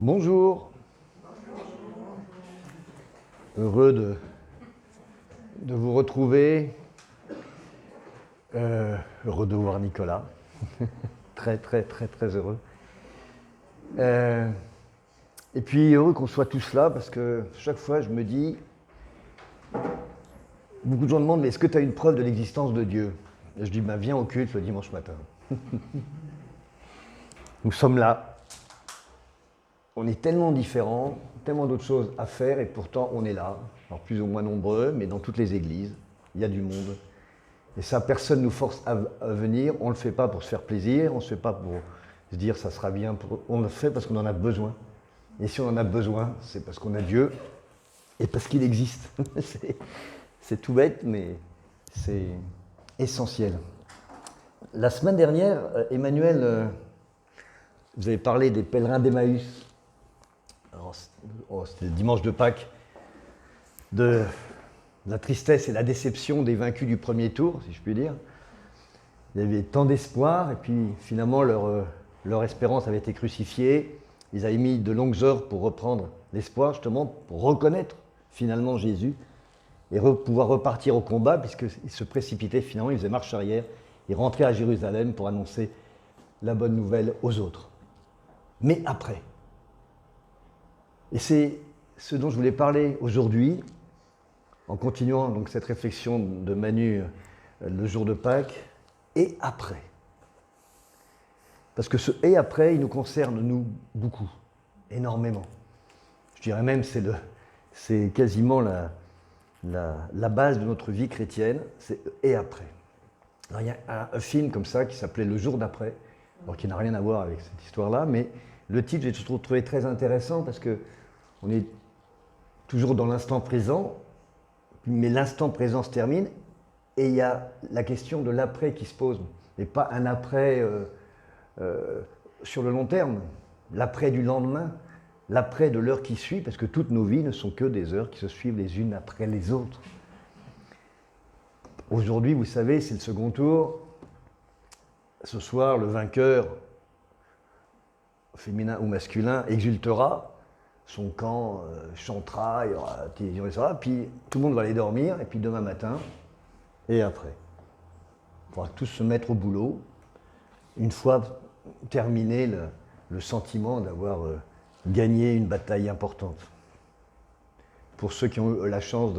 Bonjour, heureux de vous retrouver, heureux de voir Nicolas, très heureux. Et puis heureux qu'on soit tous là parce que chaque fois je me dis, beaucoup de gens demandent mais est-ce que tu as une preuve de l'existence de Dieu? Et je dis viens au culte le dimanche matin. Nous sommes là. On est tellement différents, tellement d'autres choses à faire et pourtant on est là. Alors plus ou moins nombreux, mais dans toutes les églises, il y a du monde. Et ça, personne ne nous force à venir. On ne le fait pas pour se faire plaisir, on ne le fait pas pour se dire ça sera bien. On le fait parce qu'on en a besoin. Et si on en a besoin, c'est parce qu'on a Dieu et parce qu'il existe. C'est tout bête, mais c'est essentiel. La semaine dernière, Emmanuel, vous avez parlé des pèlerins d'Emmaüs. C'était le dimanche de Pâques, de la tristesse et la déception des vaincus du premier tour, si je puis dire. Il y avait tant d'espoir, et puis finalement leur espérance avait été crucifiée. Ils avaient mis de longues heures pour reprendre l'espoir, justement, pour reconnaître finalement Jésus et pouvoir repartir au combat, puisqu'ils se précipitaient finalement, ils faisaient marche arrière, ils rentraient à Jérusalem pour annoncer la bonne nouvelle aux autres. Mais après. Et c'est ce dont je voulais parler aujourd'hui, en continuant donc cette réflexion de Manu le jour de Pâques, et après. Parce que ce et après, il nous concerne, nous, beaucoup, énormément. Je dirais même c'est quasiment la base de notre vie chrétienne, c'est et après. Alors, il y a un film comme ça qui s'appelait Le jour d'après, alors qui n'a rien à voir avec cette histoire-là, mais le titre, j'ai trouvé très intéressant parce qu'on est toujours dans l'instant présent, mais l'instant présent se termine et il y a la question de l'après qui se pose. Et pas un après sur le long terme, l'après du lendemain, l'après de l'heure qui suit, parce que toutes nos vies ne sont que des heures qui se suivent les unes après les autres. Aujourd'hui, vous savez, c'est le second tour. Ce soir, le vainqueur, féminin ou masculin, exultera. Son camp chantera, il y aura télévision, etc. Puis tout le monde va aller dormir, et puis demain matin, et après. On pourra tous se mettre au boulot, une fois terminé le sentiment d'avoir gagné une bataille importante. Pour ceux qui ont eu la chance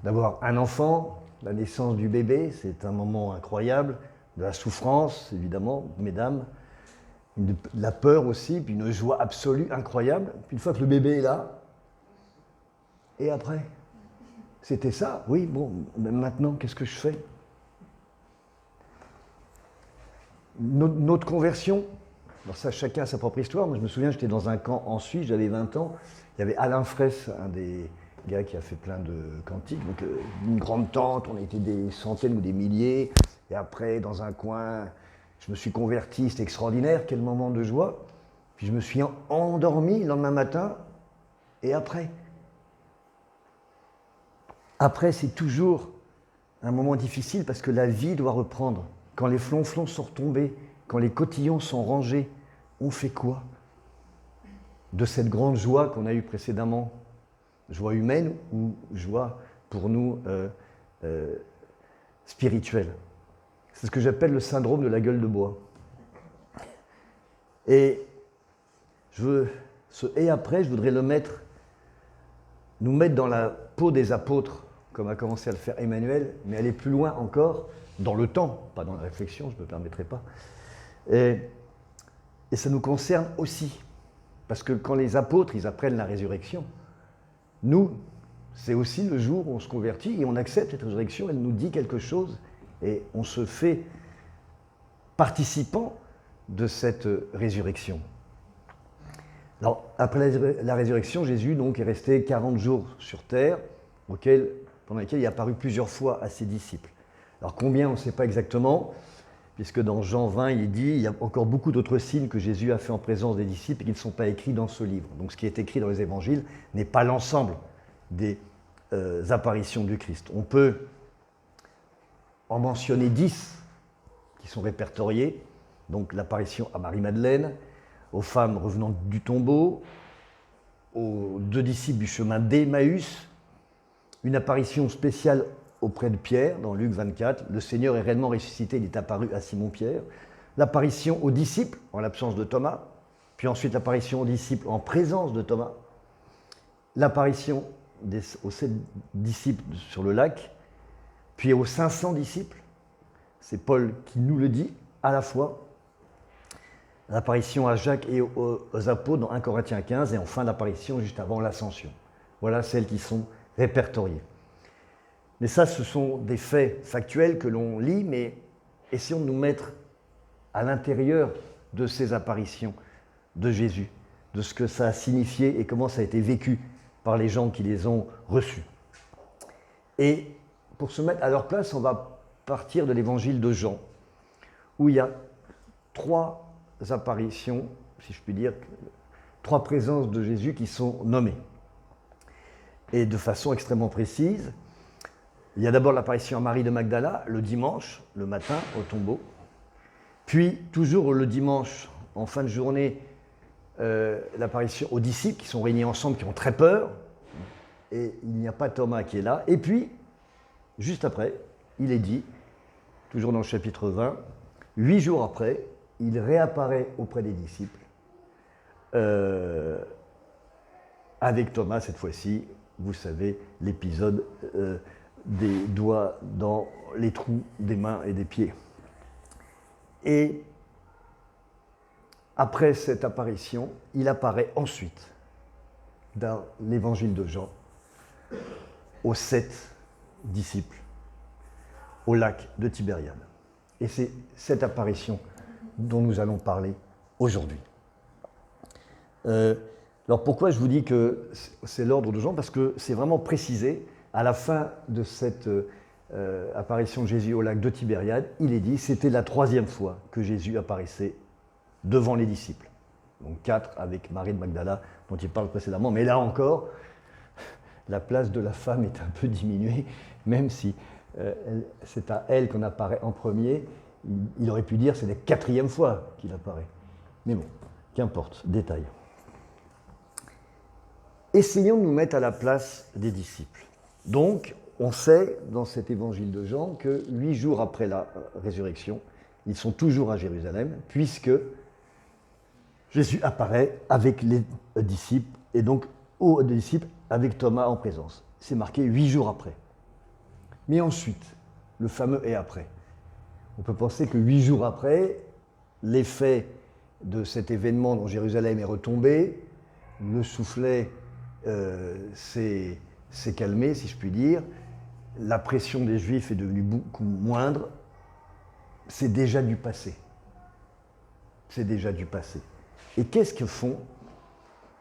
d'avoir un enfant, la naissance du bébé, c'est un moment incroyable, de la souffrance, évidemment, mesdames, de la peur aussi, puis une joie absolue, incroyable. Puis une fois que le bébé est là, et après, c'était ça, oui, bon, maintenant, qu'est-ce que je fais? Notre conversion, alors ça, chacun a sa propre histoire. Moi, je me souviens, j'étais dans un camp en Suisse, j'avais 20 ans, il y avait Alain Fraisse, un des gars qui a fait plein de cantiques, donc une grande tente, on était des centaines ou des milliers, et après, dans un coin, je me suis converti, c'était extraordinaire, quel moment de joie. Puis je me suis endormi le lendemain matin, et après. Après, c'est toujours un moment difficile parce que la vie doit reprendre. Quand les flonflons sont retombés, quand les cotillons sont rangés, on fait quoi de cette grande joie qu'on a eue précédemment? Joie humaine ou joie pour nous spirituelle? C'est ce que j'appelle le syndrome de la gueule de bois. Et et après, je voudrais nous mettre dans la peau des apôtres, comme a commencé à le faire Emmanuel, mais aller plus loin encore, dans le temps, pas dans la réflexion, je ne me permettrai pas. Et ça nous concerne aussi, parce que quand les apôtres, ils apprennent la résurrection, nous, c'est aussi le jour où on se convertit et on accepte cette résurrection, elle nous dit quelque chose, et on se fait participant de cette résurrection. Alors, après la résurrection, Jésus donc, est resté 40 jours sur terre, pendant lesquels il est apparu plusieurs fois à ses disciples. Alors combien, on ne sait pas exactement, puisque dans Jean 20, il dit il y a encore beaucoup d'autres signes que Jésus a fait en présence des disciples et qui ne sont pas écrits dans ce livre. Donc ce qui est écrit dans les évangiles n'est pas l'ensemble des apparitions du Christ. On peut en mentionner 10 qui sont répertoriés, donc l'apparition à Marie-Madeleine, aux femmes revenant du tombeau, aux 2 disciples du chemin d'Emmaüs, une apparition spéciale auprès de Pierre, dans Luc 24. Le Seigneur est réellement ressuscité, il est apparu à Simon-Pierre. L'apparition aux disciples, en l'absence de Thomas, puis ensuite l'apparition aux disciples en présence de Thomas. L'apparition aux 7 disciples sur le lac, puis aux 500 disciples. C'est Paul qui nous le dit à la fois. L'apparition à Jacques et aux apôtres dans 1 Corinthiens 15, et enfin l'apparition juste avant l'ascension. Voilà celles qui sont répertoriées. Mais ça, ce sont des faits factuels que l'on lit, mais essayons de nous mettre à l'intérieur de ces apparitions de Jésus, de ce que ça a signifié et comment ça a été vécu par les gens qui les ont reçus. Et pour se mettre à leur place, on va partir de l'évangile de Jean, où il y a 3 apparitions, si je puis dire, 3 présences de Jésus qui sont nommées. Et de façon extrêmement précise. Il y a d'abord l'apparition à Marie de Magdala, le dimanche, le matin, au tombeau. Puis, toujours le dimanche, en fin de journée, l'apparition aux disciples qui sont réunis ensemble, qui ont très peur. Et il n'y a pas Thomas qui est là. Et puis, juste après, il est dit, toujours dans le chapitre 20, 8 jours après, il réapparaît auprès des disciples, avec Thomas cette fois-ci, vous savez, l'épisode des doigts dans les trous des mains et des pieds. Et après cette apparition, il apparaît ensuite dans l'évangile de Jean aux 7 disciples au lac de Tibériade. Et c'est cette apparition dont nous allons parler aujourd'hui. Alors pourquoi je vous dis que c'est l'ordre de Jean? Parce que c'est vraiment précisé à la fin de cette apparition de Jésus au lac de Tibériade. Il est dit, c'était la 3e fois que Jésus apparaissait devant les disciples. Donc 4 avec Marie de Magdala dont il parle précédemment. Mais là encore, la place de la femme est un peu diminuée, même si c'est à elle qu'on apparaît en premier. Il aurait pu dire que c'est la 4e fois qu'il apparaît. Mais bon, qu'importe, détail. Essayons de nous mettre à la place des disciples. Donc, on sait dans cet évangile de Jean que 8 jours après la résurrection, ils sont toujours à Jérusalem, puisque Jésus apparaît avec les disciples, et donc aux disciples avec Thomas en présence. C'est marqué 8 jours après. Mais ensuite, le fameux « et après ». On peut penser que 8 jours après, l'effet de cet événement dont Jérusalem est retombé, le soufflet s'est calmé, si je puis dire, la pression des Juifs est devenue beaucoup moindre, c'est déjà du passé. C'est déjà du passé. Et qu'est-ce que font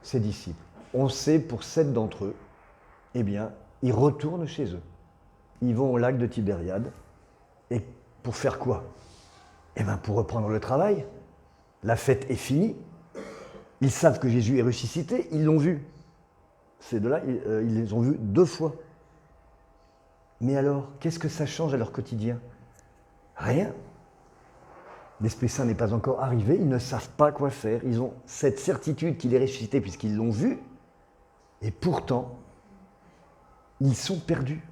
ces disciples? On sait pour 7 d'entre eux, eh bien, ils retournent chez eux. Ils vont au lac de Tibériade. Et pour faire quoi? Eh bien, pour reprendre le travail. La fête est finie. Ils savent que Jésus est ressuscité. Ils l'ont vu. Ces deux-là, ils les ont vus 2 fois. Mais alors, qu'est-ce que ça change à leur quotidien? Rien. L'Esprit Saint n'est pas encore arrivé. Ils ne savent pas quoi faire. Ils ont cette certitude qu'il est ressuscité puisqu'ils l'ont vu. Et pourtant, ils sont perdus.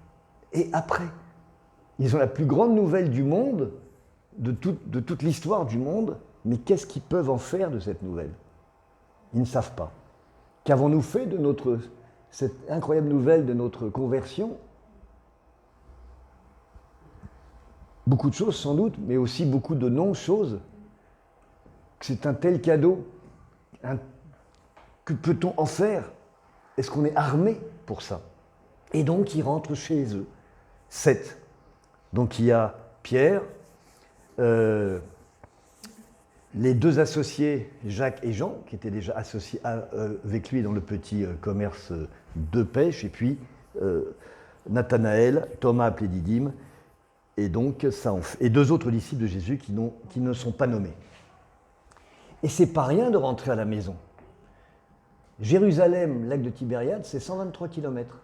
Et après, ils ont la plus grande nouvelle du monde, de toute l'histoire du monde, mais qu'est-ce qu'ils peuvent en faire de cette nouvelle? Ils ne savent pas. Qu'avons-nous fait de cette incroyable nouvelle de notre conversion? Beaucoup de choses sans doute, mais aussi beaucoup de non-choses. C'est un tel cadeau. Que peut-on en faire? Est-ce qu'on est armé pour ça? Et donc, ils rentrent chez eux. 7. Donc, il y a Pierre, les 2 associés, Jacques et Jean, qui étaient déjà associés avec lui dans le petit commerce de pêche, et puis Nathanaël, Thomas appelé Didyme, et donc ça en fait. Et 2 autres disciples de Jésus qui ne sont pas nommés. Et c'est pas rien de rentrer à la maison. Jérusalem, lac de Tibériade, c'est 123 km.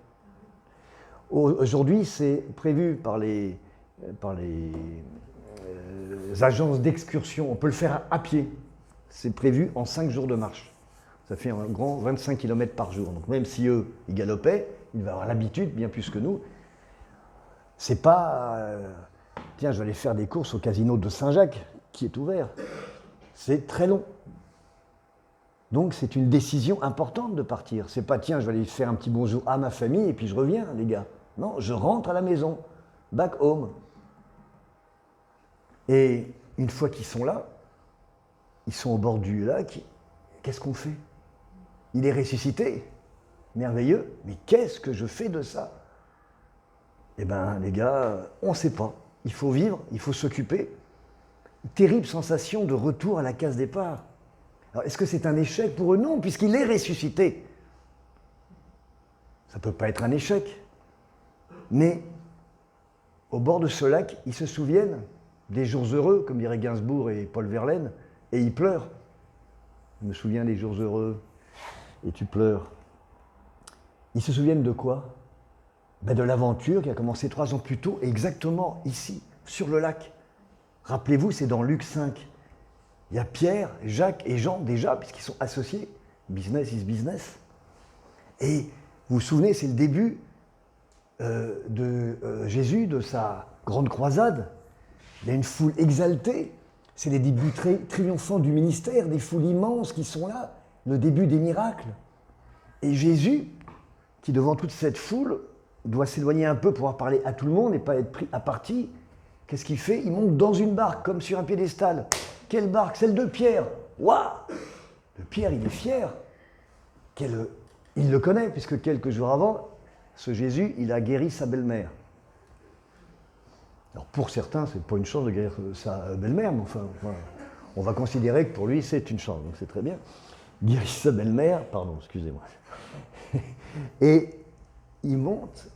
Aujourd'hui, c'est prévu par les agences d'excursion. On peut le faire à pied. C'est prévu en 5 jours de marche. Ça fait un grand 25 km par jour. Donc même si eux, ils galopaient, ils devaient avoir l'habitude, bien plus que nous. C'est pas, tiens, je vais aller faire des courses au casino de Saint-Jacques, qui est ouvert. C'est très long. Donc c'est une décision importante de partir. C'est pas, tiens, je vais aller faire un petit bonjour à ma famille et puis je reviens, les gars. Non, je rentre à la maison, back home. Et une fois qu'ils sont là, ils sont au bord du lac, qu'est-ce qu'on fait? Il est ressuscité, merveilleux, mais qu'est-ce que je fais de ça? Eh bien, les gars, on ne sait pas. Il faut vivre, il faut s'occuper. Terrible sensation de retour à la case départ. Alors, est-ce que c'est un échec pour eux? Non, puisqu'il est ressuscité. Ça ne peut pas être un échec. Mais, au bord de ce lac, ils se souviennent des jours heureux, comme diraient Gainsbourg et Paul Verlaine, et ils pleurent. Je me souviens des jours heureux, et tu pleures. Ils se souviennent de quoi? Ben de l'aventure qui a commencé 3 ans plus tôt, exactement ici, sur le lac. Rappelez-vous, c'est dans Luc 5. Il y a Pierre, Jacques et Jean déjà, puisqu'ils sont associés. Business is business. Et vous vous souvenez, c'est le début de Jésus, de sa grande croisade. Il y a une foule exaltée. C'est les débuts triomphants du ministère, des foules immenses qui sont là, le début des miracles. Et Jésus, qui devant toute cette foule, doit s'éloigner un peu pour pouvoir parler à tout le monde et pas être pris à partie. Qu'est-ce qu'il fait? Il monte dans une barque, comme sur un piédestal. Quelle barque? Celle de Pierre. Waouh! De Pierre, il est fier. Il le connaît, puisque quelques jours avant, ce Jésus, il a guéri sa belle-mère. Alors pour certains, c'est pas une chance de guérir sa belle-mère, mais enfin, voilà. On va considérer que pour lui, c'est une chance, donc c'est très bien. Guérir sa belle-mère, pardon, excusez-moi. Et il monte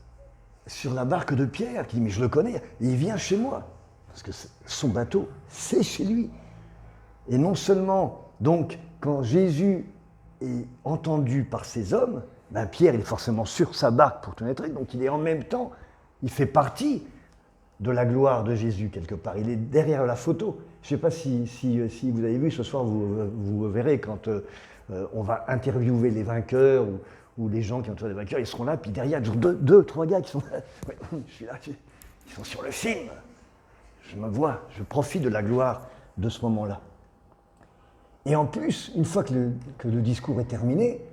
sur la barque de Pierre, qui dit, mais je le connais, et il vient chez moi, parce que son bateau, c'est chez lui. Et non seulement, donc, quand Jésus est entendu par ces hommes, ben Pierre, il est forcément sur sa barque pour tenir le truc, donc il est en même temps, il fait partie de la gloire de Jésus, quelque part. Il est derrière la photo. Je ne sais pas si vous avez vu, ce soir, vous verrez quand on va interviewer les vainqueurs ou les gens qui entourent les vainqueurs, ils seront là, puis derrière, il y a deux, trois gars qui sont là. Ouais, je suis là, ils sont sur le film. Je me vois, je profite de la gloire de ce moment-là. Et en plus, une fois que le discours est terminé,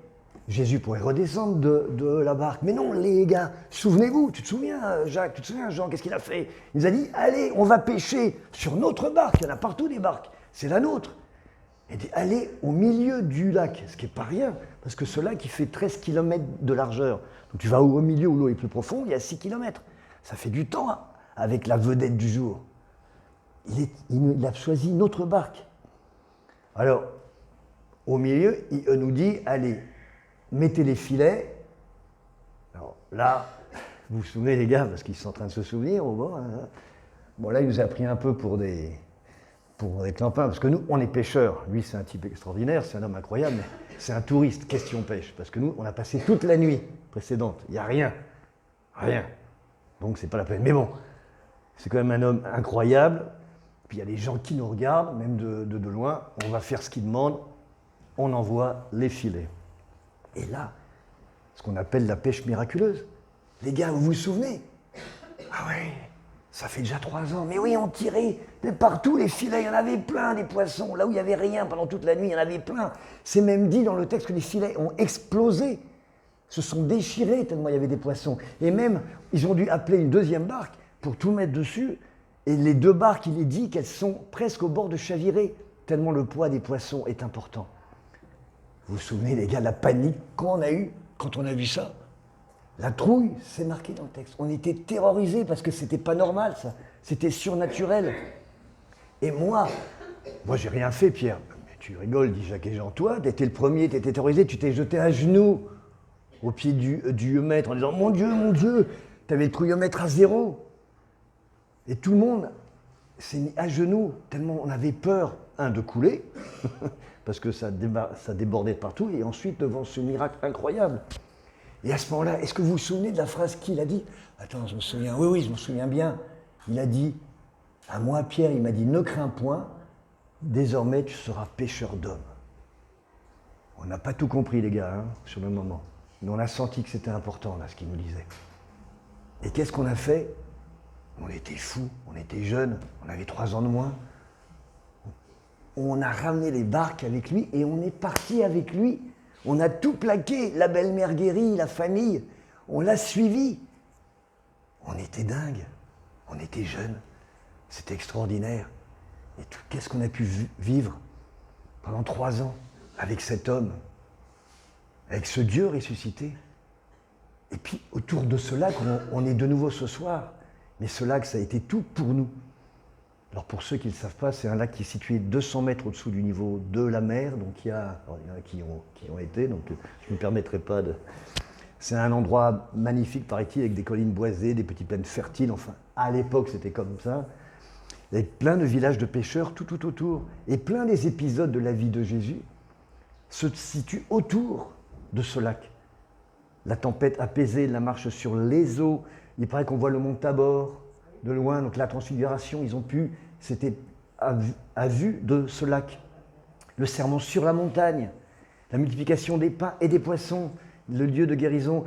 Jésus pourrait redescendre de la barque. Mais non, les gars, souvenez-vous, tu te souviens, Jacques, tu te souviens, Jean, qu'est-ce qu'il a fait? Il nous a dit, allez, on va pêcher sur notre barque. Il y en a partout des barques, c'est la nôtre. Et dit, allez au milieu du lac, ce qui n'est pas rien, parce que ce lac, il fait 13 km de largeur. Donc tu vas au milieu où l'eau est plus profonde, il y a 6 km. Ça fait du temps, hein, avec la vedette du jour. Il a choisi notre barque. Alors, au milieu, il nous dit, allez, mettez les filets. Alors là, vous vous souvenez les gars, parce qu'ils sont en train de se souvenir au bord. Hein. Bon là, il nous a pris un peu pour des clampins, parce que nous, on est pêcheurs. Lui, c'est un type extraordinaire, c'est un homme incroyable, mais c'est un touriste, question pêche. Parce que nous, on a passé toute la nuit précédente, il n'y a rien. Rien. Donc c'est pas la peine. Mais bon, c'est quand même un homme incroyable. Puis il y a des gens qui nous regardent, même de loin. On va faire ce qu'ils demandent. On envoie les filets. Et là, ce qu'on appelle la pêche miraculeuse. Les gars, vous vous souvenez? Ah oui, ça fait déjà 3 ans. Mais oui, on tirait de partout les filets. Il y en avait plein, des poissons. Là où il n'y avait rien pendant toute la nuit, il y en avait plein. C'est même dit dans le texte que les filets ont explosé, se sont déchirés tellement il y avait des poissons. Et même, ils ont dû appeler une deuxième barque pour tout mettre dessus. Et les 2 barques, il est dit qu'elles sont presque au bord de chavirer, tellement le poids des poissons est important. Vous vous souvenez, les gars, la panique qu'on a eue quand on a vu ça? La trouille, c'est marqué dans le texte. On était terrorisés parce que c'était pas normal, ça. C'était surnaturel. Et moi, j'ai rien fait, Pierre. Mais tu rigoles, dit Jacques et Jean. Toi, t'étais le premier, t'étais terrorisé, tu t'es jeté à genoux au pied du maître en disant « Mon Dieu, t'avais le trouillomètre à 0 ». Et tout le monde s'est mis à genoux, tellement on avait peur, de couler, parce que ça débordait de partout, et ensuite devant ce miracle incroyable. Et à ce moment-là, est-ce que vous vous souvenez de la phrase qu'il a dit? Attends, je me souviens, oui, je me souviens bien. Il a dit, à moi Pierre, il m'a dit, ne crains point, désormais tu seras pêcheur d'hommes. On n'a pas tout compris, les gars, hein, sur le moment. Mais on a senti que c'était important, là, ce qu'il nous disait. Et qu'est-ce qu'on a fait? On était fous, on était jeunes, on avait 3 ans de moins. On a ramené les barques avec lui et on est parti avec lui. On a tout plaqué, la belle-mère guérie, la famille. On l'a suivi. On était dingues, on était jeunes. C'était extraordinaire. Et qu'est-ce qu'on a pu vivre pendant 3 ans avec cet homme, avec ce Dieu ressuscité. Et puis autour de ce lac, on est de nouveau ce soir. Mais ce lac, ça a été tout pour nous. Alors pour ceux qui ne le savent pas, c'est un lac qui est situé 200 mètres au-dessous du niveau de la mer. Donc il y en a qui ont été, donc je ne me permettrai pas de... C'est un endroit magnifique, paraît-il, avec des collines boisées, des petites plaines fertiles. Enfin, à l'époque, c'était comme ça. Il y avait plein de villages de pêcheurs tout autour. Et plein des épisodes de la vie de Jésus se situent autour de ce lac. La tempête apaisée, la marche sur les eaux. Il paraît qu'on voit le mont Tabor de loin. Donc la transfiguration, c'était à vue de ce lac. Le sermon sur la montagne, la multiplication des pains et des poissons, le lieu de guérison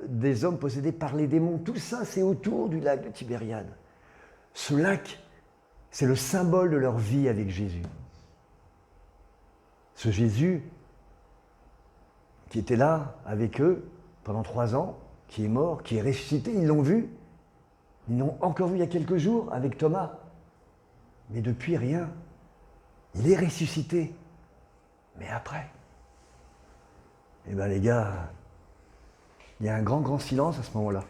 des hommes possédés par les démons. Tout ça, c'est autour du lac de Tibériade. Ce lac, c'est le symbole de leur vie avec Jésus. Ce Jésus qui était là avec eux pendant 3 ans, qui est mort, qui est ressuscité, ils l'ont vu. Ils l'ont encore vu il y a quelques jours avec Thomas. Mais depuis, rien. Il est ressuscité. Mais après, eh bien les gars, il y a un grand silence à ce moment-là.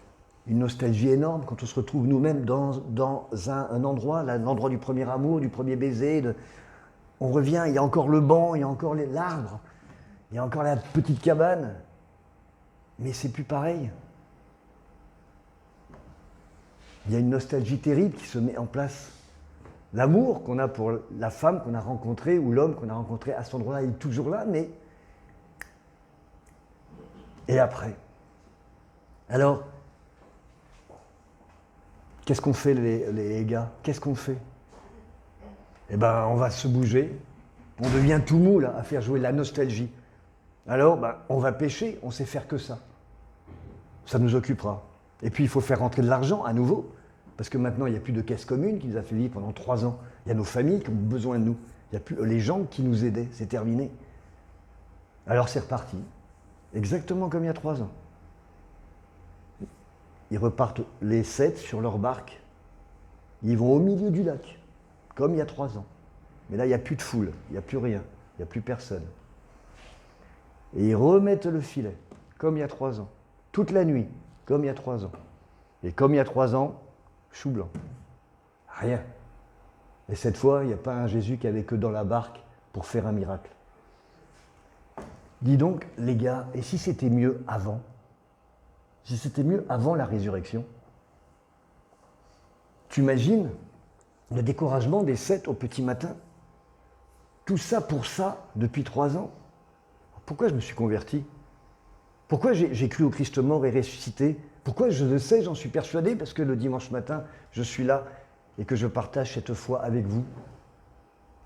Une nostalgie énorme quand on se retrouve nous-mêmes dans un endroit, l'endroit du premier amour, du premier baiser. On revient, il y a encore le banc, il y a encore l'arbre, il y a encore la petite cabane. Mais c'est plus pareil. Il y a une nostalgie terrible qui se met en place. L'amour qu'on a pour la femme qu'on a rencontrée ou l'homme qu'on a rencontré à cet endroit-là, il est toujours là, mais... Et après? Alors, qu'est-ce qu'on fait les gars? Qu'est-ce qu'on fait? Eh bien, on va se bouger. On devient tout mou, là, à faire jouer la nostalgie. Alors, on va pêcher, on sait faire que ça. Ça nous occupera. Et puis, il faut faire rentrer de l'argent à nouveau, parce que maintenant, il n'y a plus de caisse commune qui nous a fait vivre pendant 3 ans. Il y a nos familles qui ont besoin de nous. Il n'y a plus les gens qui nous aidaient. C'est terminé. Alors, c'est reparti. Exactement comme il y a 3 ans. Ils repartent les 7 sur leur barque. Ils vont au milieu du lac, comme il y a 3 ans. Mais là, il n'y a plus de foule, il n'y a plus rien, il n'y a plus personne. Et ils remettent le filet, comme il y a 3 ans. Toute la nuit, comme il y a 3 ans. Et comme il y a 3 ans, chou blanc. Rien. Et cette fois, il n'y a pas un Jésus qui avait que dans la barque pour faire un miracle. Dis donc, les gars, et si c'était mieux avant? Si c'était mieux avant la résurrection? Tu imagines le découragement des 7 au petit matin? Tout ça pour ça, depuis 3 ans? Pourquoi je me suis converti? Pourquoi j'ai cru au Christ mort et ressuscité? Pourquoi je le sais, j'en suis persuadé, parce que le dimanche matin, je suis là et que je partage cette foi avec vous.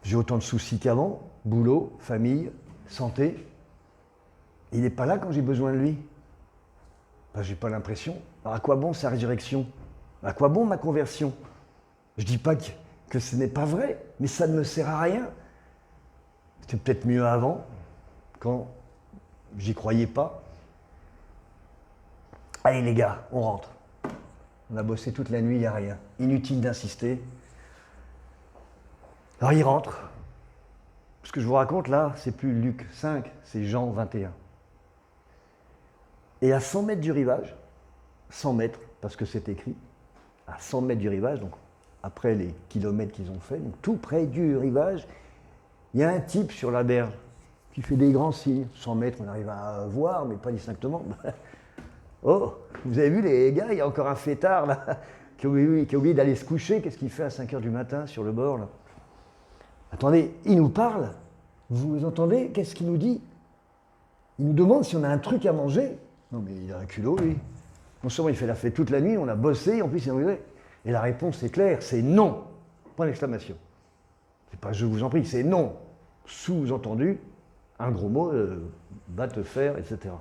J'ai autant de soucis qu'avant, boulot, famille, santé. Il n'est pas là quand j'ai besoin de lui. J'ai pas l'impression. Alors à quoi bon sa résurrection? À quoi bon ma conversion? Je dis pas que ce n'est pas vrai, mais ça ne me sert à rien. C'était peut-être mieux avant, quand j'y croyais pas. Allez les gars, on rentre. On a bossé toute la nuit, il n'y a rien. Inutile d'insister. Alors ils rentrent. Ce que je vous raconte là, c'est plus Luc 5, c'est Jean 21. Et à 100 mètres du rivage, 100 mètres, parce que c'est écrit, à 100 mètres du rivage, donc après les kilomètres qu'ils ont fait, donc tout près du rivage, il y a un type sur la berge qui fait des grands signes. 100 mètres, on arrive à voir, mais pas distinctement. Oh, vous avez vu les gars, il y a encore un fêtard là, qui a oublié d'aller se coucher. Qu'est-ce qu'il fait à 5 h du matin sur le bord là? Attendez, il nous parle. Vous entendez? Qu'est-ce qu'il nous dit? Il nous demande si on a un truc à manger. Non mais il a un culot lui. Non seulement il fait la fête toute la nuit, on a bossé, en plus il a mangé. Et la réponse est claire, c'est non. Point d'exclamation. C'est pas je vous en prie, c'est non. Sous-entendu, un gros mot va te faire, etc.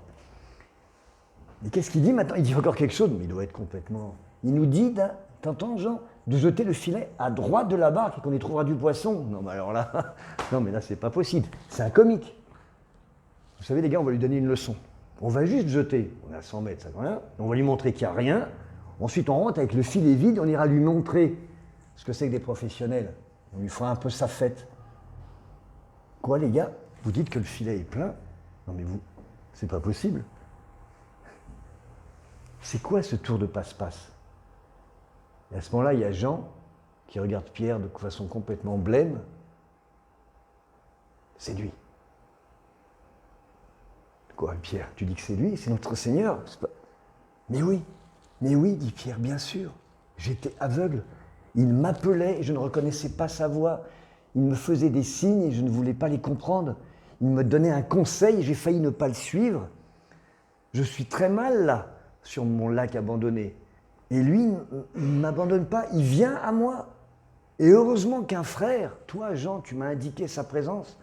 Et qu'est-ce qu'il dit maintenant? Il dit encore quelque chose, mais il doit être complètement... Il nous dit, t'entends Jean, de jeter le filet à droite de la barque et qu'on y trouvera du poisson. Non mais alors là, non mais là c'est pas possible. C'est un comique. Vous savez les gars, on va lui donner une leçon. On va juste jeter, on est à 100 mètres, ça rien. On va lui montrer qu'il n'y a rien. Ensuite on rentre avec le filet vide, on ira lui montrer ce que c'est que des professionnels. On lui fera un peu sa fête. Quoi les gars? Vous dites que le filet est plein? Non mais vous, c'est pas possible. C'est quoi ce tour de passe-passe? Et à ce moment-là, il y a Jean qui regarde Pierre de façon complètement blême. C'est lui. Quoi, Pierre? Tu dis que c'est lui? C'est notre Seigneur? C'est pas... Mais oui, dit Pierre, bien sûr. J'étais aveugle. Il m'appelait et je ne reconnaissais pas sa voix. Il me faisait des signes et je ne voulais pas les comprendre. Il me donnait un conseil et j'ai failli ne pas le suivre. Je suis très mal là, sur mon lac abandonné. Et lui, il ne m'abandonne pas, il vient à moi. Et heureusement qu'un frère, toi Jean, tu m'as indiqué sa présence,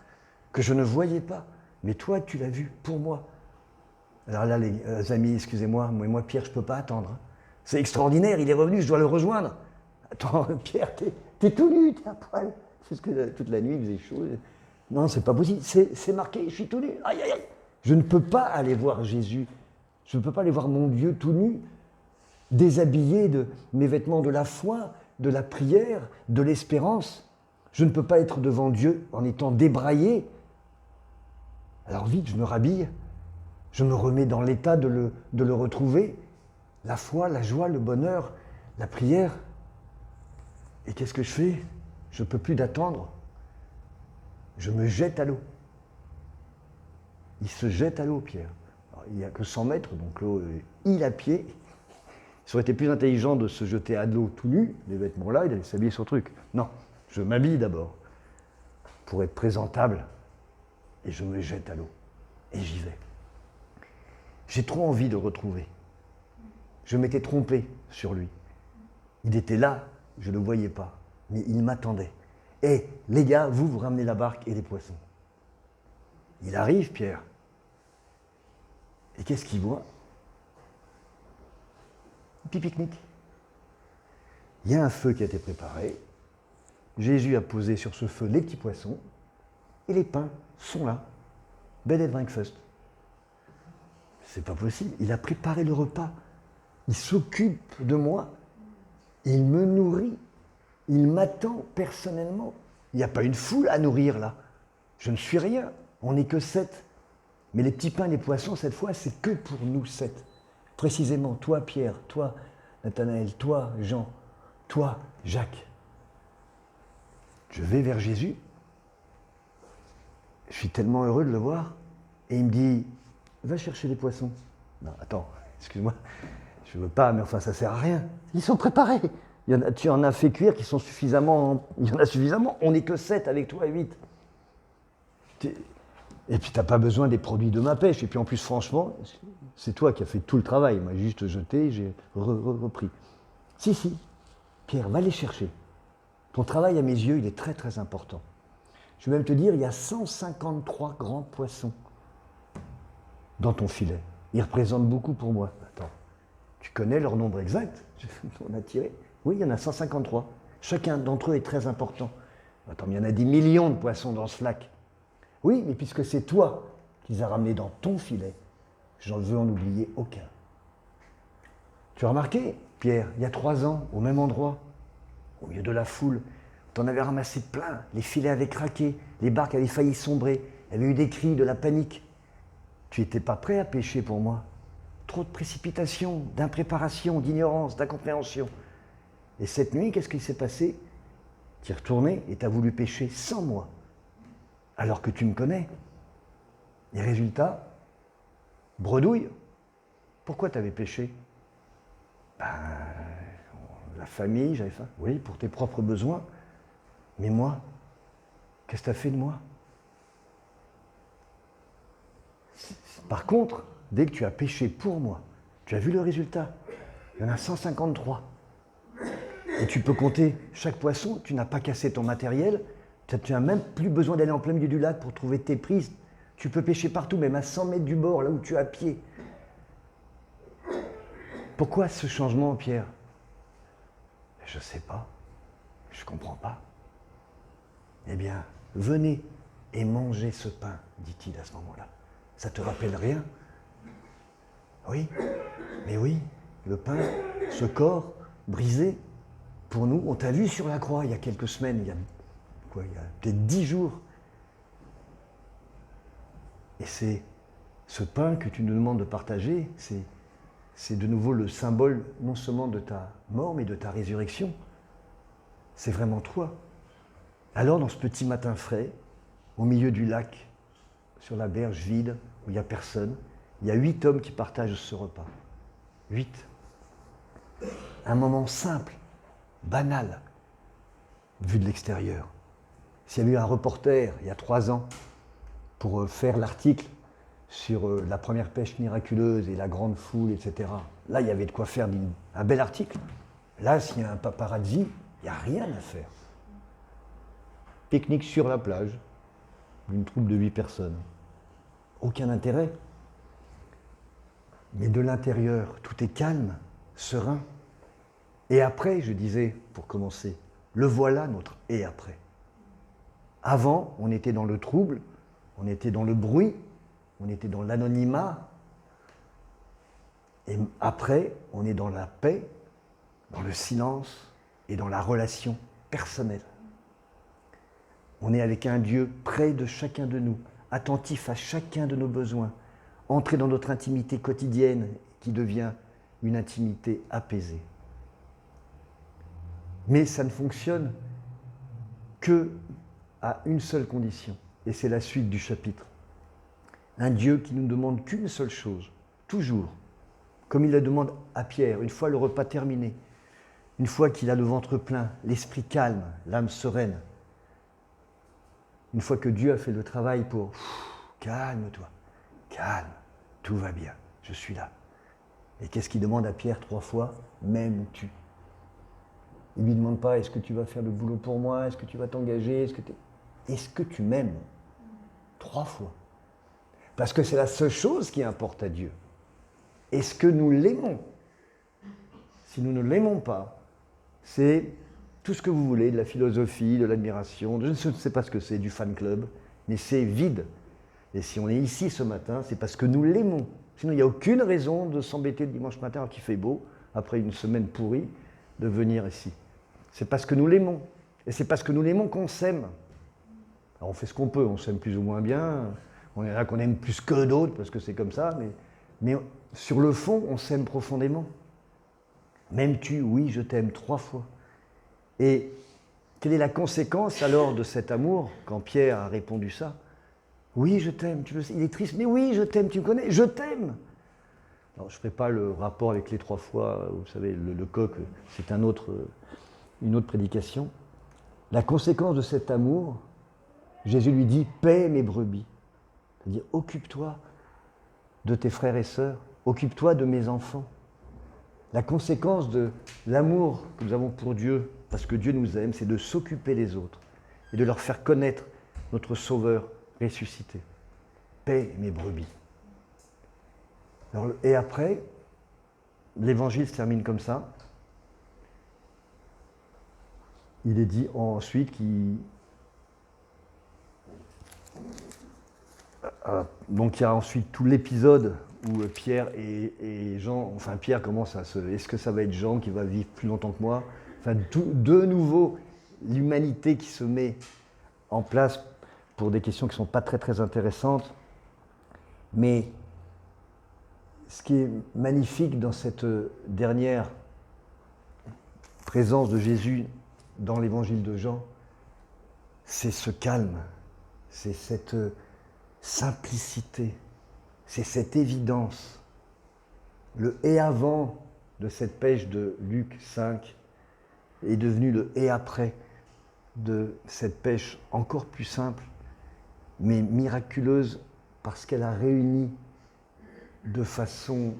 que je ne voyais pas. Mais toi, tu l'as vu pour moi. Alors là, les amis, excusez-moi, moi Pierre, je ne peux pas attendre. Hein. C'est extraordinaire, il est revenu, je dois le rejoindre. Attends, Pierre, t'es tout nu, t'es à poil. Parce que toute la nuit, il faisait chaud. Non, c'est pas possible, c'est marqué, je suis tout nu. Aïe, aïe, aïe. Je ne peux pas aller voir Jésus. Je ne peux pas aller voir mon Dieu tout nu, déshabillé de mes vêtements de la foi, de la prière, de l'espérance. Je ne peux pas être devant Dieu en étant débraillé. Alors vite, je me rhabille, je me remets dans l'état de le retrouver. La foi, la joie, le bonheur, la prière. Et qu'est-ce que je fais? Je ne peux plus d'attendre. Je me jette à l'eau. Il se jette à l'eau, Pierre. Alors, il n'y a que 100 mètres, donc l'eau, il à pied. Ça aurait été plus intelligent de se jeter à l'eau tout nu, les vêtements là, et d'aller s'habiller sur le truc. Non, je m'habille d'abord, pour être présentable, et je me jette à l'eau, et j'y vais. J'ai trop envie de le retrouver. Je m'étais trompé sur lui. Il était là, je ne le voyais pas, mais il m'attendait. Et les gars, vous ramenez la barque et les poissons. Il arrive, Pierre. Et qu'est-ce qu'il voit? Un petit pique-nique. Il y a un feu qui a été préparé. Jésus a posé sur ce feu les petits poissons. Et les pains sont là. Bed and breakfast. C'est pas possible. Il a préparé le repas. Il s'occupe de moi. Il me nourrit. Il m'attend personnellement. Il n'y a pas une foule à nourrir là. Je ne suis rien. On n'est que 7. Mais les petits pains et les poissons, cette fois, c'est que pour nous 7. Précisément, toi Pierre, toi Nathanaël, toi Jean, toi Jacques. Je vais vers Jésus. Je suis tellement heureux de le voir. Et il me dit, va chercher les poissons. Non, attends, excuse-moi. Je ne veux pas, mais enfin, ça ne sert à rien. Ils sont préparés. Tu en as fait cuire qui sont suffisamment. Il y en a suffisamment. On n'est que 7 avec toi et 8. Et puis, tu n'as pas besoin des produits de ma pêche. Et puis, en plus, franchement, c'est toi qui as fait tout le travail. Moi, j'ai juste jeté, j'ai repris. Si, Pierre, va les chercher. Ton travail, à mes yeux, il est très, très important. Je vais même te dire, il y a 153 grands poissons dans ton filet. Ils représentent beaucoup pour moi. Attends, tu connais leur nombre exact? On a tiré. Oui, il y en a 153. Chacun d'entre eux est très important. Attends, mais il y en a des millions de poissons dans ce lac. Oui, mais puisque c'est toi qui les as ramenés dans ton filet, j'en veux en oublier aucun. Tu as remarqué, Pierre, il y a 3 ans, au même endroit, au milieu de la foule, tu en avais ramassé plein, les filets avaient craqué, les barques avaient failli sombrer, il y avait eu des cris, de la panique. Tu n'étais pas prêt à pêcher pour moi. Trop de précipitation, d'impréparation, d'ignorance, d'incompréhension. Et cette nuit, qu'est-ce qui s'est passé? Tu es retourné et tu as voulu pêcher sans moi, alors que tu me connais. Et résultat, bredouille. Pourquoi tu avais pêché? La famille, j'avais faim. Oui, pour tes propres besoins. Mais moi, qu'est-ce que tu as fait de moi? Par contre, dès que tu as pêché pour moi, tu as vu le résultat. Il y en a 153. Et tu peux compter chaque poisson, tu n'as pas cassé ton matériel, tu n'as même plus besoin d'aller en plein milieu du lac pour trouver tes prises. Tu peux pêcher partout, même à 100 mètres du bord, là où tu es à pied. Pourquoi ce changement, Pierre? Je ne sais pas. Je ne comprends pas. Eh bien, venez et mangez ce pain, dit-il à ce moment-là. Ça ne te rappelle rien? Oui, mais oui, le pain, ce corps brisé, pour nous, on t'a vu sur la croix il y a quelques semaines, il y a peut-être 10 jours. Et c'est ce pain que tu nous demandes de partager, c'est de nouveau le symbole non seulement de ta mort, mais de ta résurrection. C'est vraiment toi. Alors, dans ce petit matin frais, au milieu du lac, sur la berge vide, où il n'y a personne, il y a 8 hommes qui partagent ce repas. 8. Un moment simple, banal, vu de l'extérieur. S'il y avait eu un reporter, il y a 3 ans, pour faire l'article sur la première pêche miraculeuse et la grande foule, etc. Là, il y avait de quoi faire un bel article. Là, s'il y a un paparazzi, il n'y a rien à faire. Pique-nique sur la plage, d'une troupe de 8 personnes. Aucun intérêt. Mais de l'intérieur, tout est calme, serein. Et après, je disais, pour commencer, le voilà notre et après. Avant, on était dans le trouble, on était dans le bruit, on était dans l'anonymat. Et après, on est dans la paix, dans le silence et dans la relation personnelle. On est avec un Dieu près de chacun de nous, attentif à chacun de nos besoins, entré dans notre intimité quotidienne qui devient une intimité apaisée. Mais ça ne fonctionne que à une seule condition, et c'est la suite du chapitre. Un Dieu qui ne nous demande qu'une seule chose, toujours, comme il la demande à Pierre, une fois le repas terminé, une fois qu'il a le ventre plein, l'esprit calme, l'âme sereine, une fois que Dieu a fait le travail pour « calme-toi, calme, tout va bien, je suis là ». Et qu'est-ce qu'il demande à Pierre 3 fois? « M'aimes-tu » Il ne lui demande pas « est-ce que tu vas faire le boulot pour moi? Est-ce que tu vas t'engager? Est-ce que tu m'aimes » 3 fois. Parce que c'est la seule chose qui importe à Dieu. Est-ce que nous l'aimons? Si nous ne l'aimons pas, c'est tout ce que vous voulez, de la philosophie, de l'admiration, je ne sais pas ce que c'est, du fan club, mais c'est vide. Et si on est ici ce matin, c'est parce que nous l'aimons. Sinon, il n'y a aucune raison de s'embêter le dimanche matin alors qu'il fait beau, après une semaine pourrie, de venir ici. C'est parce que nous l'aimons. Et c'est parce que nous l'aimons qu'on s'aime. Alors on fait ce qu'on peut, on s'aime plus ou moins bien, on est là qu'on aime plus que d'autres, parce que c'est comme ça, mais sur le fond, on s'aime profondément. M'aimes-tu? Oui, je t'aime 3 fois. Et quelle est la conséquence alors de cet amour, quand Pierre a répondu ça? Oui, je t'aime, tu le sais, il est triste, mais oui, je t'aime, tu me connais, je t'aime. Alors je ne ferai pas le rapport avec les 3 fois, vous savez, le coq, c'est une autre prédication. La conséquence de cet amour, Jésus lui dit, paie mes brebis. C'est-à-dire, occupe-toi de tes frères et sœurs, occupe-toi de mes enfants. La conséquence de l'amour que nous avons pour Dieu, parce que Dieu nous aime, c'est de s'occuper des autres et de leur faire connaître notre Sauveur ressuscité. Paie mes brebis. Alors, et après, l'évangile se termine comme ça. Il est dit ensuite donc il y a ensuite tout l'épisode où Pierre et Jean, enfin Pierre commence à se... Est-ce que ça va être Jean qui va vivre plus longtemps que moi? Enfin, de nouveau, l'humanité qui se met en place pour des questions qui ne sont pas très très intéressantes. Mais ce qui est magnifique dans cette dernière présence de Jésus dans l'évangile de Jean, c'est ce calme, c'est cette simplicité, c'est cette évidence. Le « et avant » de cette pêche de Luc 5 est devenu le « et après » de cette pêche encore plus simple, mais miraculeuse parce qu'elle a réuni de façon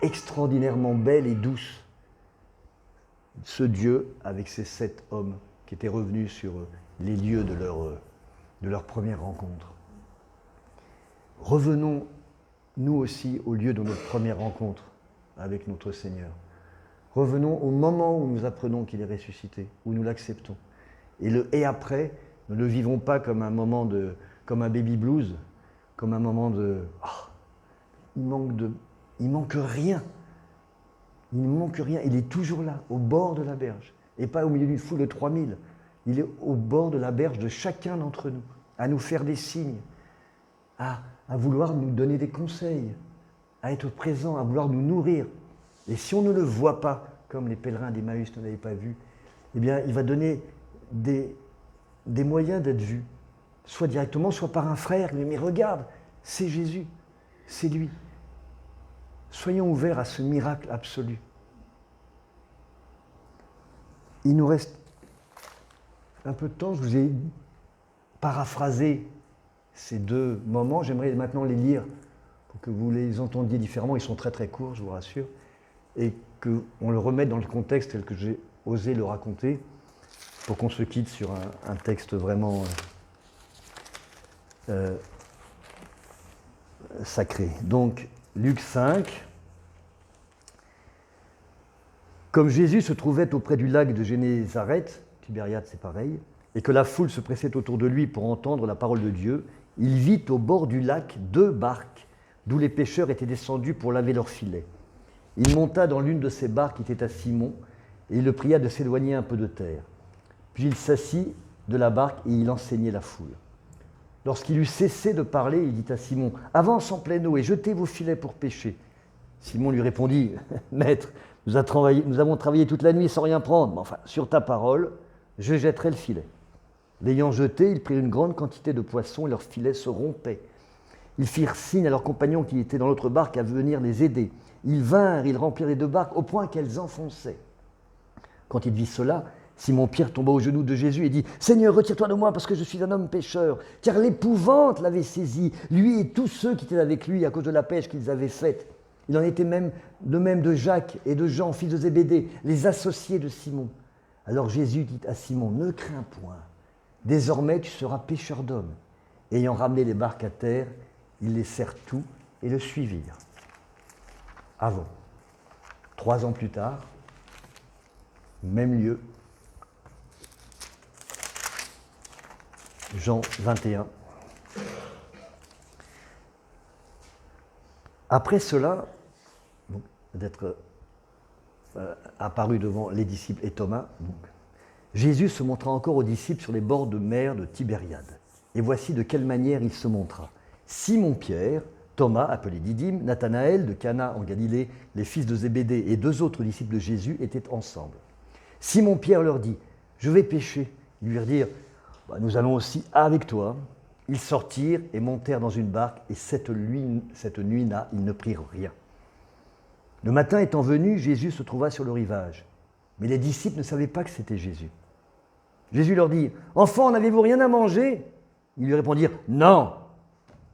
extraordinairement belle et douce ce Dieu avec ces 7 hommes qui étaient revenus sur les lieux de leur première rencontre. revenons nous aussi au lieu de notre première rencontre avec notre Seigneur. Revenons au moment où nous apprenons qu'il est ressuscité, où nous l'acceptons. Et le « et après », ne le vivons pas comme un moment comme un baby blues, comme un moment de « il manque rien ». Il ne manque rien, il est toujours là, au bord de la berge, et pas au milieu d'une foule de 3000. Il est au bord de la berge de chacun d'entre nous, à nous faire des signes, à vouloir nous donner des conseils, à être présent, à vouloir nous nourrir. Et si on ne le voit pas, comme les pèlerins d'Emmaüs ne l'avaient pas vu, eh bien, il va donner des moyens d'être vu, soit directement, soit par un frère. Mais regarde, c'est Jésus, c'est lui. Soyons ouverts à ce miracle absolu. Il nous reste un peu de temps. Je vous ai paraphrasé ces deux moments. J'aimerais maintenant les lire pour que vous les entendiez différemment. Ils sont très très courts, je vous rassure. Et qu'on le remette dans le contexte tel que j'ai osé le raconter pour qu'on se quitte sur un texte vraiment sacré. Donc, Luc 5. Comme Jésus se trouvait auprès du lac de Génézareth, Tibériade c'est pareil, et que la foule se pressait autour de lui pour entendre la parole de Dieu, il vit au bord du lac 2 barques, d'où les pêcheurs étaient descendus pour laver leurs filets. Il monta dans l'une de ces barques qui était à Simon, et il le pria de s'éloigner un peu de terre. Puis il s'assit de la barque et il enseignait la foule. Lorsqu'il eut cessé de parler, il dit à Simon, « Avance en pleine eau et jetez vos filets pour pêcher. » Simon lui répondit, « Maître, nous avons travaillé toute la nuit sans rien prendre, mais enfin, sur ta parole, je jetterai le filet. » L'ayant jeté, ils prirent une grande quantité de poissons et leurs filets se rompaient. Ils firent signe à leurs compagnons qui étaient dans l'autre barque à venir les aider. Ils vinrent, ils remplirent les 2 barques au point qu'elles enfonçaient. Quand il vit cela, Simon-Pierre tomba aux genoux de Jésus et dit « Seigneur, retire-toi de moi parce que je suis un homme pécheur. » Car l'épouvante l'avait saisi, lui et tous ceux qui étaient avec lui à cause de la pêche qu'ils avaient faite. Il en était même de Jacques et de Jean, fils de Zébédée, les associés de Simon. Alors Jésus dit à Simon, « Ne crains point, désormais tu seras pêcheur d'hommes. » Ayant ramené les barques à terre, ils laissèrent tout et le suivirent. Avant, 3 ans plus tard, même lieu, Jean 21. Après cela, d'être apparu devant les disciples et Thomas, Jésus se montra encore aux disciples sur les bords de mer de Tibériade. Et voici de quelle manière il se montra. Simon-Pierre, Thomas, appelé Didyme, Nathanaël de Cana en Galilée, les fils de Zébédée et 2 autres disciples de Jésus étaient ensemble. Simon-Pierre leur dit, « Je vais pêcher. » Ils lui dirent, « Nous allons aussi avec toi. » Ils sortirent et montèrent dans une barque, et cette nuit-là, ils ne prirent rien. Le matin étant venu, Jésus se trouva sur le rivage. Mais les disciples ne savaient pas que c'était Jésus. Jésus leur dit, « Enfants, n'avez-vous rien à manger ?» Ils lui répondirent, « Non !»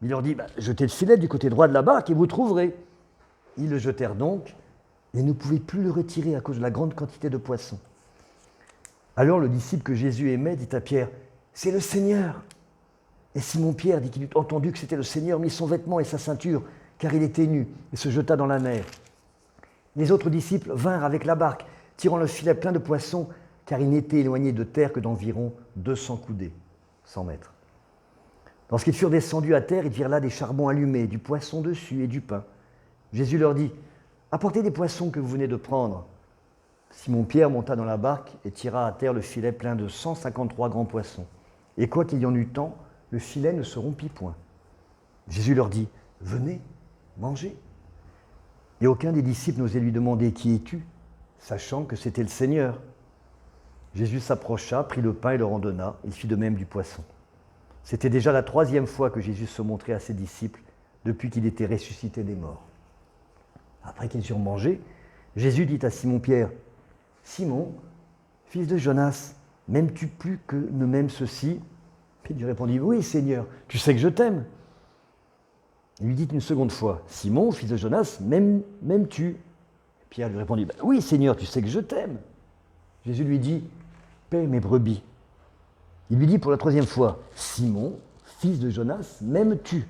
Il leur dit, « Jetez le filet du côté droit de la barque et vous trouverez. » Ils le jetèrent donc, et ne pouvaient plus le retirer à cause de la grande quantité de poissons. Alors le disciple que Jésus aimait dit à Pierre, « C'est le Seigneur !» Et Simon-Pierre dit qu'il eut entendu que c'était le Seigneur, mit son vêtement et sa ceinture, car il était nu, et se jeta dans la mer. Les autres disciples vinrent avec la barque, tirant le filet plein de poissons, car ils n'étaient éloignés de terre que d'environ 200 coudées, 100 mètres. Lorsqu'ils furent descendus à terre, ils virent là des charbons allumés, du poisson dessus et du pain. Jésus leur dit, « Apportez des poissons que vous venez de prendre. » Simon-Pierre monta dans la barque et tira à terre le filet plein de 153 grands poissons. Et quoiqu'il y en eût tant, le filet ne se rompit point. Jésus leur dit, « Venez, mangez. » Et aucun des disciples n'osait lui demander, « Qui es-tu » sachant que c'était le Seigneur. Jésus s'approcha, prit le pain et leur en donna. Il fit de même du poisson. C'était déjà la 3e fois que Jésus se montrait à ses disciples depuis qu'il était ressuscité des morts. Après qu'ils eurent mangé, Jésus dit à Simon-Pierre, « Simon, fils de Jonas, m'aimes-tu plus que ne m'aime ceci ?» Puis il lui répondit, « Oui, Seigneur, tu sais que je t'aime. » Il lui dit une seconde fois, « Simon, fils de Jonas, m'aimes-tu » Pierre lui répondit, « Oui, Seigneur, tu sais que je t'aime. » Jésus lui dit, « Paie mes brebis. » Il lui dit pour la 3e fois, « Simon, fils de Jonas, m'aimes-tu »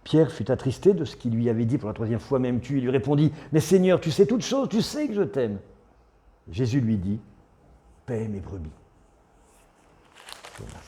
Pierre fut attristé de ce qu'il lui avait dit pour la troisième fois. M'aimes-tu? Il lui répondit, mais Seigneur, tu sais toutes choses, tu sais que je t'aime. Jésus lui dit, paie mes brebis. Voilà.